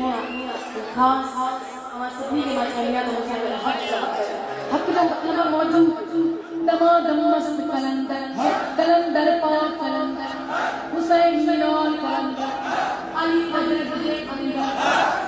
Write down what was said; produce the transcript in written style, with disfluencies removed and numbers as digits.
खास हमारे सभी के मचलिया तो हक लगा मौजूद दमा दम मस्त कलंदर कलंदर पा कलंदर हुसैन मिलाल कलंदर अली बदर बदर कलंदर